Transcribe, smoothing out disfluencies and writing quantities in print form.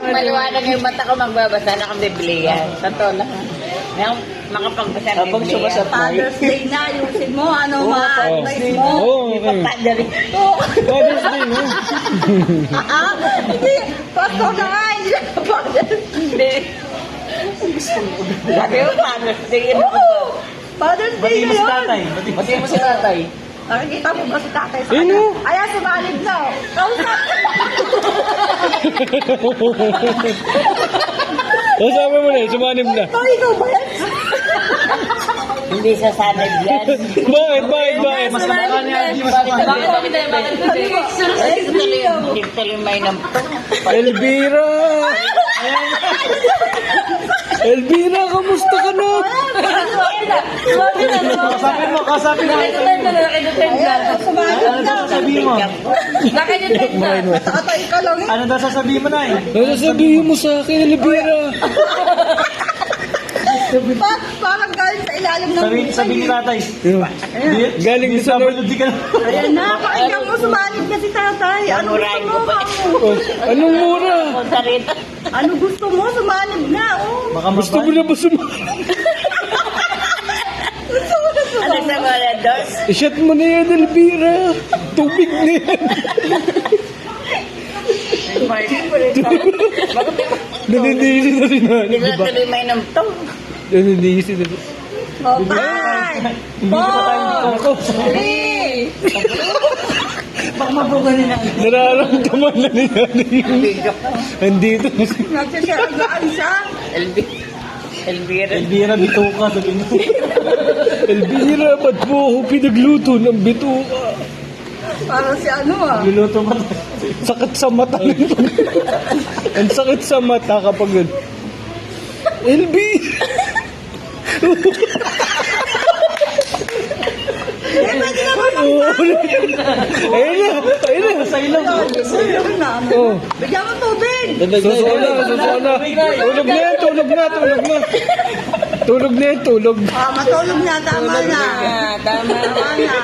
maliwanag yung mata ko, magbabasa na akong Biblia. Totoo lang. Ngayon, makapagbasa ng Habang Biblia. sumasat na Father's Day na, ayusin mo, ano Oo, ma-advise mo. Oo, okay. Padre. Father's Day, no? Hindi, Pasko na nga, hindi na Father's Day. Sabi mo, Father's Day. Oo, Father's Day Batiin mo na si yun. tatay. Batiin mo si tatay. Nakikita mo ba si tatay sa Ayun, kanya? oh. Ayan, sumalib na. Oh. Kausap. Kasama mo na, sumanib na. Ito, ikaw ba yan? Hindi sa sanad yan. Bakit? Masama niya. Tuloy may nampto. Elvira! Elvira, kamusta ka na? Kasapin mo. Ayan, sumalib Ano na. daw sasabihin mo? Tatay ka lang eh. Ano daw sasabihin mo na eh? Ano sasabihin mo sa akin, Elvira? Parang galing sa ilalim ng Sabihin ni tatay. Galing sa Lord. Ayan na, pakinggan mo, sumalib na si tatay. Ano gusto mo? Oh, anong mura? Punta rito. Ano gusto mo? Sumalib na, oh. Gusto mo na ba Ano sa mga dos? I-shot mo na yan, Elvira. Tubig na yan. Nanindisi na rin na. Hindi na tuloy may nampto. Nanindisi na rin. Oh, 5, 4, 3. Nararamdaman na niya. Andito. Nagsasaragaan siya. Elvira. Elvira, bituka. Sabihin mo. Elvira, ba't mo ako pinagluto ng bituka? Parang si ano ah. Luluto mo. Sakit sa mata. Ang sakit sa mata kapag yun. Elvira! Ayun na. Sa ilaw. Ayun na. Oh. Bigyan mo tubig. Susuo na. Tulog na yan, tulog na. Tulog na yan, tulog. Ah, matulog na. Tama na. Tama. Tama na.